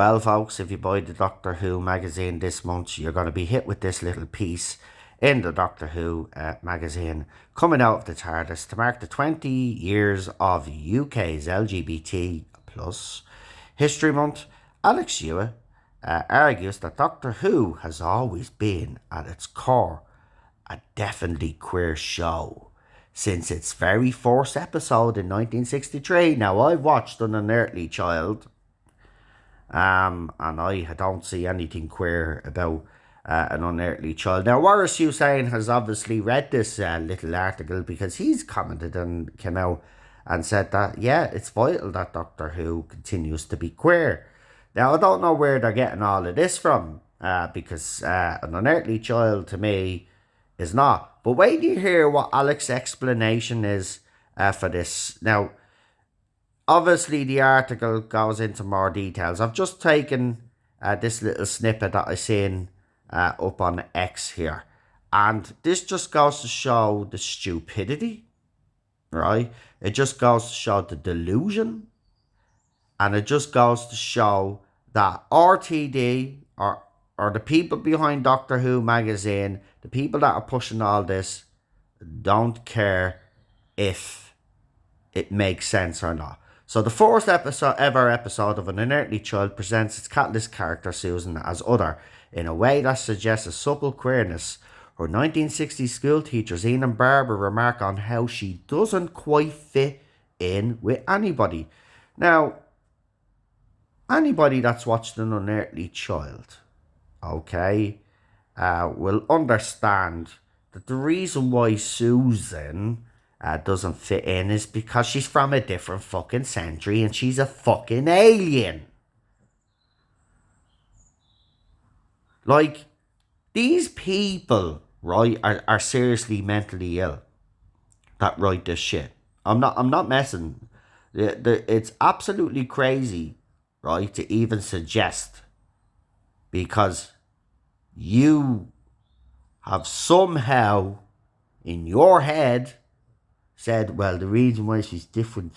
Well, folks, if you buy the Doctor Who magazine this month, you're going to be hit with this little piece in the Doctor Who magazine coming out of the TARDIS to mark the 20 years of UK's LGBT plus History Month. Alex Hewitt argues that Doctor Who has always been, at its core, a definitely queer show since its very first episode in 1963. Now, I've watched An Unearthly Child, and I don't see anything queer about An Unearthly Child. Now, Warris Hussein has obviously read this little article because he's commented and came out and said that, yeah, it's vital that Doctor Who continues to be queer. Now, I don't know where they're getting all of this from, because An Unearthly Child to me is not. But wait till you hear what Alex's explanation is for this. Now, obviously, the article goes into more details. I've just taken this little snippet that I seen up on X here. And this just goes to show the stupidity, right? It just goes to show the delusion. And it just goes to show that RTD, or the people behind Doctor Who magazine, the people that are pushing all this, don't care if it makes sense or not. So the first ever episode of An Unearthly Child presents its catalyst character Susan as other in a way that suggests a subtle queerness. Her 1960s school teachers Ian and Barbara remark on how she doesn't quite fit in with anybody. Now, anybody that's watched An Unearthly Child, okay, will understand that the reason why Susan doesn't fit in is because she's from a different fucking century and she's a fucking alien. Like, these people, right, are seriously mentally ill that write this shit. I'm not messing. It's absolutely crazy, right, to even suggest, because you have somehow in your head said, well, the reason why she's different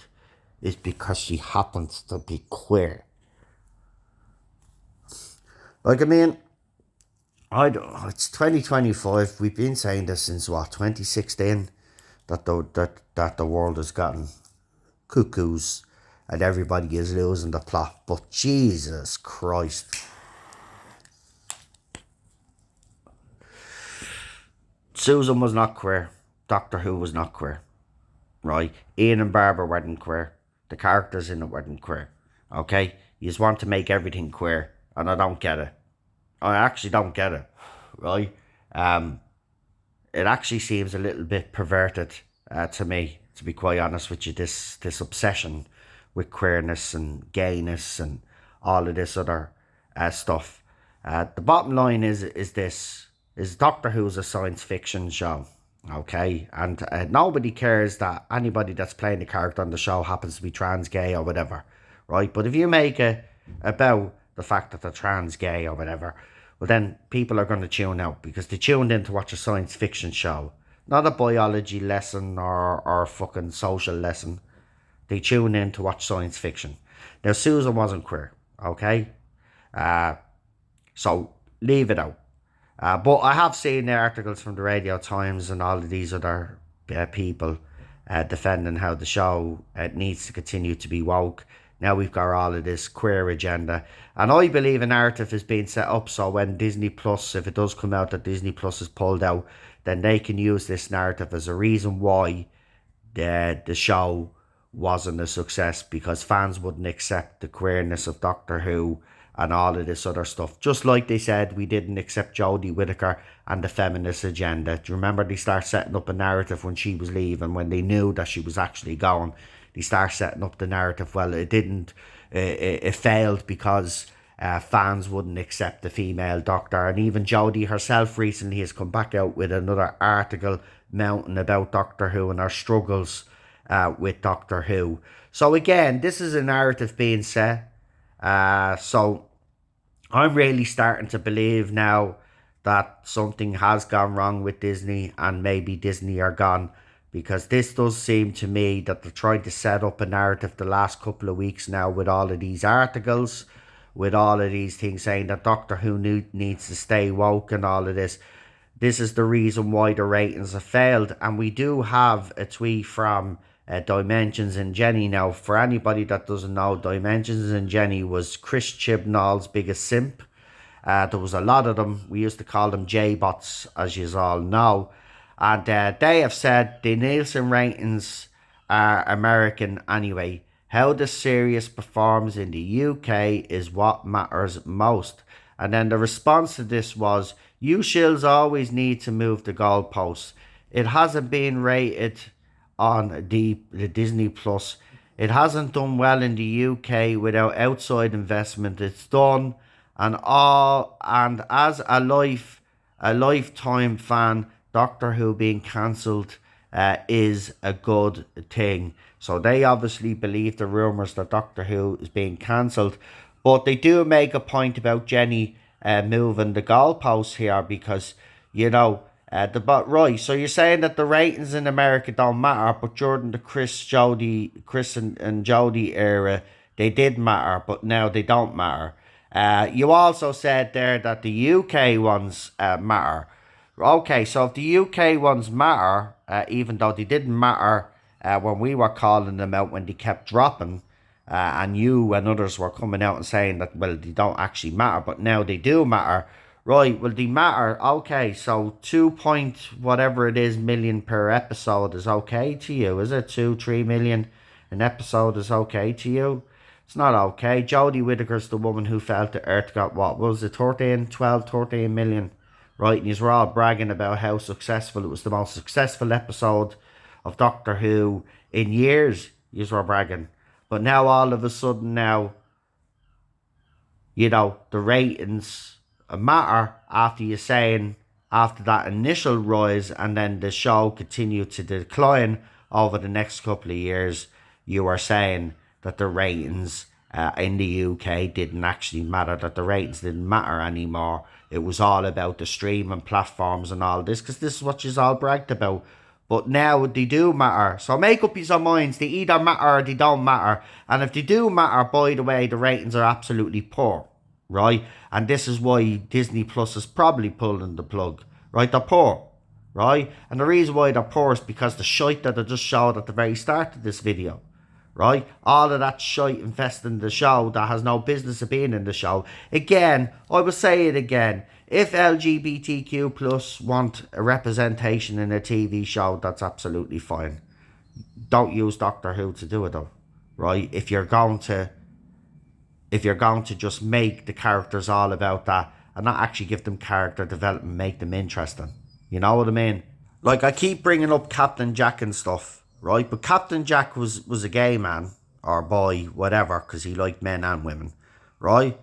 is because she happens to be queer. Like, I mean, it's 2025. We've been saying this since, what, 2016? That the world has gotten cuckoos and everybody is losing the plot. But Jesus Christ. Susan was not queer. Doctor Who was not queer. Right? Ian and Barbara weren't queer. The characters in it weren't queer. Okay? You just want to make everything queer. And I don't get it. I actually don't get it. Right? It actually seems a little bit perverted to me, to be quite honest with you. This obsession with queerness and gayness and all of this other stuff. The bottom line is this. Is Doctor Who's a science fiction show. Okay, and nobody cares that anybody that's playing the character on the show happens to be trans, gay, or whatever, right? But if you make it about the fact that they're trans, gay, or whatever, well, then people are going to tune out because they tuned in to watch a science fiction show, not a biology lesson or a fucking social lesson. They tune in to watch science fiction. Now, Susan wasn't queer, okay? So leave it out. But I have seen the articles from the Radio Times and all of these other people defending how the show needs to continue to be woke. Now we've got all of this queer agenda. And I believe a narrative is being set up so when Disney Plus, if it does come out that Disney Plus is pulled out, then they can use this narrative as a reason why the show wasn't a success, because fans wouldn't accept the queerness of Doctor Who and all of this other stuff. Just like they said we didn't accept Jodie Whittaker and the feminist agenda. Do you remember they started setting up a narrative when she was leaving, when they knew that she was actually gone? They started setting up the narrative. Well, it didn't. It failed because fans wouldn't accept the female Doctor. And even Jodie herself recently has come back out with another article mounting about Doctor Who and her struggles with Doctor Who. So again, this is a narrative being set. So I'm really starting to believe now that something has gone wrong with Disney, and maybe Disney are gone, because this does seem to me that they're trying to set up a narrative the last couple of weeks now with all of these articles, with all of these things, saying that Doctor Who needs to stay woke and all of this. This is the reason why the ratings have failed. And we do have a tweet from Dimensions and Jenny. Now, for anybody that doesn't know, Dimensions and Jenny was Chris Chibnall's biggest simp. There was a lot of them. We used to call them J-bots, as you all know. And they have said the Nielsen ratings are American anyway. How the series performs in the UK is what matters most. And then the response to this was, you shills always need to move the goalposts. It hasn't been rated on the Disney Plus. It hasn't done well in the UK without outside investment. It's done and as a lifetime fan, Doctor Who being cancelled is a good thing. So they obviously believe the rumours that Doctor Who is being cancelled. But they do make a point about Jenny moving the goalposts here because, you know, right. So you're saying that the ratings in America don't matter, but during the Chris and Jodie era, they did matter, but now they don't matter. You also said there that the UK ones matter. Okay, so if the UK ones matter, even though they didn't matter when we were calling them out when they kept dropping, and you and others were coming out and saying that, well, they don't actually matter, but now they do matter. Right, well, they matter. Okay, so 2 point whatever it is million per episode is okay to you, is it? 2-3 million an episode is okay to you? It's not okay. Jodie Whittaker's the woman who fell to Earth, got what was it, 13 million, right? And you were all bragging about how successful it was, the most successful episode of Doctor Who in years. You were bragging, but now all of a sudden now, you know, the ratings matter after you saying after that initial rise, and then the show continued to decline over the next couple of years. You are saying that the ratings in the UK didn't actually matter, that the ratings didn't matter anymore. It was all about the streaming platforms and all this, because this is what you've all bragged about. But now they do matter. So make up your minds. They either matter or they don't matter. And if they do matter, by the way, the ratings are absolutely poor, right? And this is why Disney Plus is probably pulling the plug, right? They're poor, right? And the reason why they're poor is because the shite that I just showed at the very start of this video, right? All of that shite invested in the show that has no business of being in the show. Again, I will say it again. If LGBTQ plus want a representation in a TV show, that's absolutely fine. Don't use Doctor Who to do it though, right? If you're going to just make the characters all about that and not actually give them character development, make them interesting. You know what I mean? Like, I keep bringing up Captain Jack and stuff, right? But Captain Jack was a gay man or boy, whatever, because he liked men and women, right?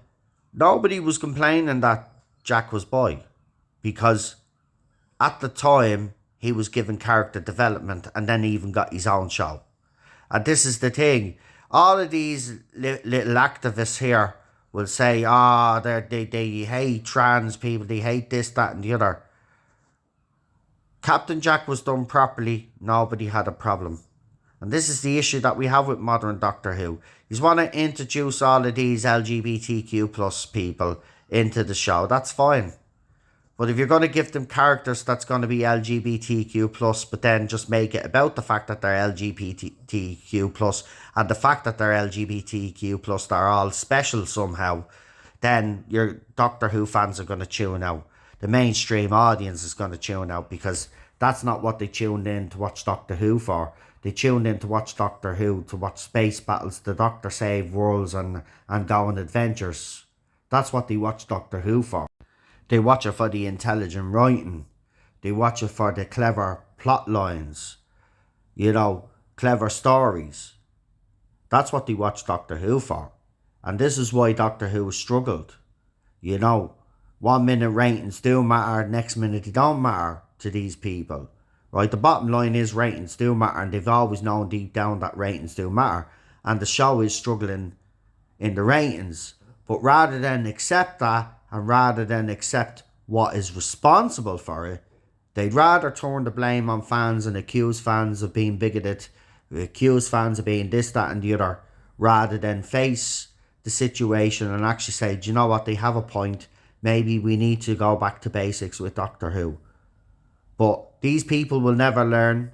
Nobody was complaining that Jack was boy, because at the time he was given character development and then he even got his own show. And this is the thing. All of these little activists here will say, they hate trans people, they hate this, that and the other. Captain Jack was done properly, nobody had a problem. And this is the issue that we have with modern Doctor Who. You want to introduce all of these LGBTQ plus people into the show, that's fine. But if you're going to give them characters that's going to be LGBTQ plus, but then just make it about the fact that they're LGBTQ plus, and the fact that they're LGBTQ plus, they're all special somehow, then your Doctor Who fans are going to tune out. The mainstream audience is going to tune out, because that's not what they tuned in to watch Doctor Who for. They tuned in to watch Doctor Who, to watch space battles, the Doctor save worlds and go on adventures. That's what they watch Doctor Who for. They watch it for the intelligent writing. They watch it for the clever plot lines. You know, clever stories. That's what they watch Doctor Who for. And this is why Doctor Who has struggled. You know, 1 minute ratings do matter, next minute they don't matter to these people. Right, the bottom line is ratings do matter, and they've always known deep down that ratings do matter. And the show is struggling in the ratings. But rather than accept that, and rather than accept what is responsible for it, they'd rather turn the blame on fans and accuse fans of being bigoted, accuse fans of being this, that and the other, rather than face the the situation and actually say, do you know what, they have a point. Maybe we need to go back to basics with Doctor Who. But these people will never learn,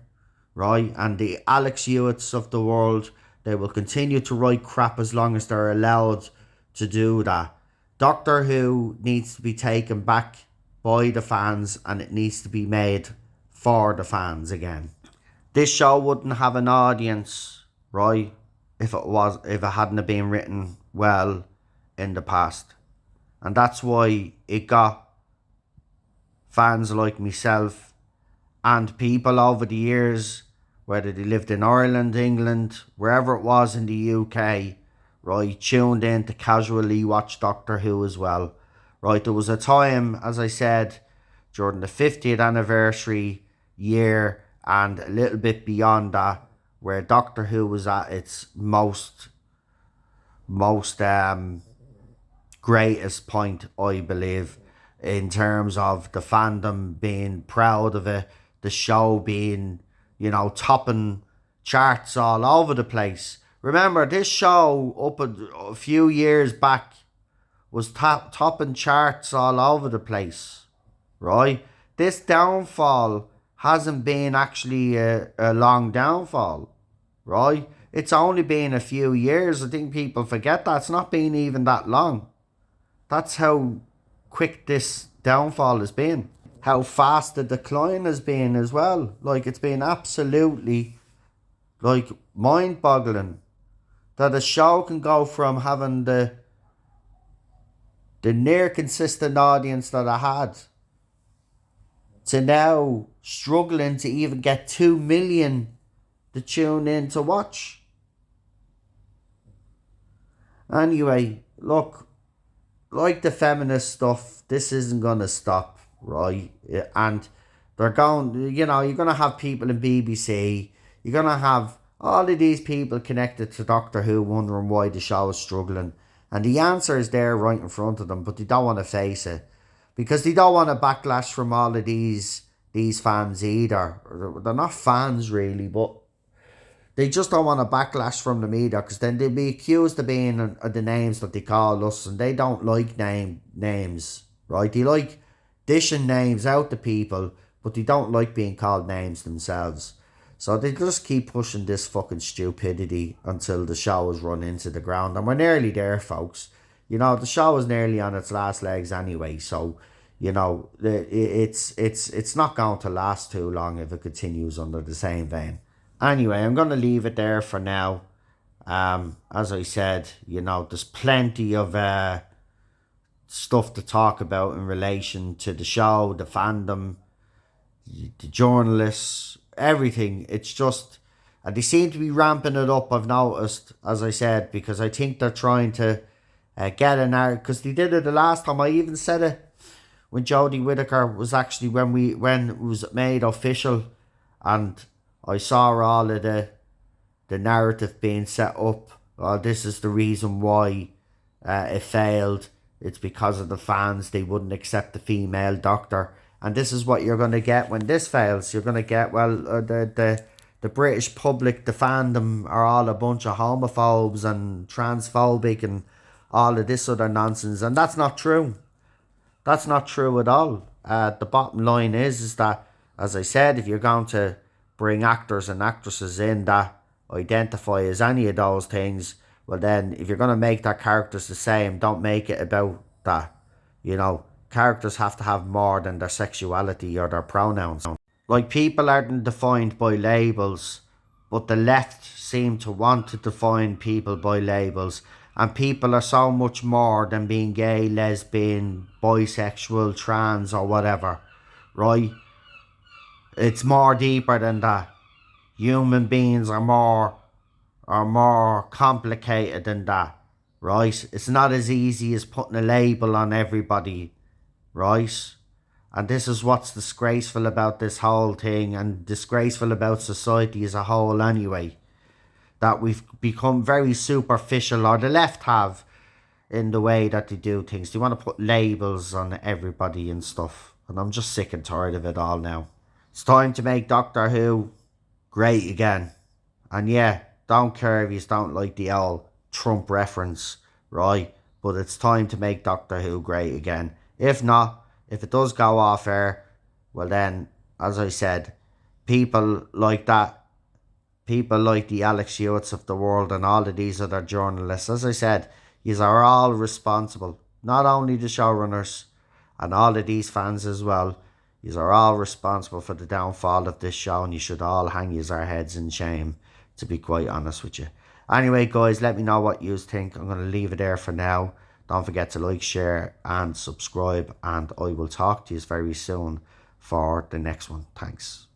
right? And the Alex Hewitts of the world, they will continue to write crap as long as they're allowed to do that. Doctor Who needs to be taken back by the fans, and it needs to be made for the fans again. This show wouldn't have an audience, right, if it hadn't been written well in the past. And that's why it got fans like myself and people over the years, whether they lived in Ireland, England, wherever it was in the UK, right, tuned in to casually watch Doctor Who as well. Right, there was a time, as I said, during the 50th anniversary year and a little bit beyond that, where Doctor Who was at its most greatest point, I believe, in terms of the fandom being proud of it, the show being, topping charts all over the place. Remember, this show up a few years back was topping charts all over the place, right? This downfall hasn't been actually a long downfall, right? It's only been a few years. I think people forget that. It's not been even that long. That's how quick this downfall has been. How fast the decline has been as well. Like, it's been absolutely, mind-boggling that a show can go from having the near consistent audience that I had to now struggling to even get 2 million to tune in to watch. Anyway, look, like the feminist stuff, this isn't going to stop, right? And they're going, you're going to have people in BBC, you're going to have all of these people connected to Doctor Who wondering why the show is struggling. And the answer is there right in front of them, but they don't want to face it. Because they don't want a backlash from all of these fans either. They're not fans really, but they just don't want a backlash from them either, because then they'll be accused of being the names that they call us, and they don't like names, right? They like dishing names out to people, but they don't like being called names themselves. So they just keep pushing this fucking stupidity until the show is run into the ground. And we're nearly there, folks. The show is nearly on its last legs anyway. So, it's not going to last too long if it continues under the same vein. Anyway, I'm going to leave it there for now. As I said, there's plenty of stuff to talk about in relation to the show, the fandom, the journalists, everything. It's just, and they seem to be ramping it up, I've noticed, as I said, because I think they're trying to get an art, because they did it the last time. I even said it when Jodie Whittaker was actually, when it was made official, and I saw all of the narrative being set up. This is the reason why it failed. It's because of the fans. They wouldn't accept the female Doctor. And this is what you're going to get when this fails. You're going to get, the British public, the fandom, are all a bunch of homophobes and transphobic and all of this other nonsense. And that's not true. That's not true at all. The bottom line is that, as I said, if you're going to bring actors and actresses in that identify as any of those things, well then, if you're going to make their characters the same, don't make it about that. Characters have to have more than their sexuality or their pronouns. Like, people aren't defined by labels, but the left seem to want to define people by labels. And people are so much more than being gay, lesbian, bisexual, trans or whatever, right? It's more deeper than that. Human beings are more complicated than that, right? It's not as easy as putting a label on everybody, right? And this is what's disgraceful about this whole thing, and disgraceful about society as a whole anyway. That we've become very superficial, or the left have, in the way that they do things. They want to put labels on everybody and stuff. And I'm just sick and tired of it all now. It's time to make Doctor Who great again. And yeah, don't care if you don't like the old Trump reference, right? But it's time to make Doctor Who great again. If not, if it does go off air, well then, as I said, people like that, people like the Alex Hewitt's of the world and all of these other journalists, as I said, these are all responsible. Not only the showrunners and all of these fans as well. These are all responsible for the downfall of this show, and you should all hang yous our heads in shame, to be quite honest with you. Anyway, guys, let me know what you think. I'm going to leave it there for now. Don't forget to like, share, and subscribe, and I will talk to you very soon for the next one. Thanks.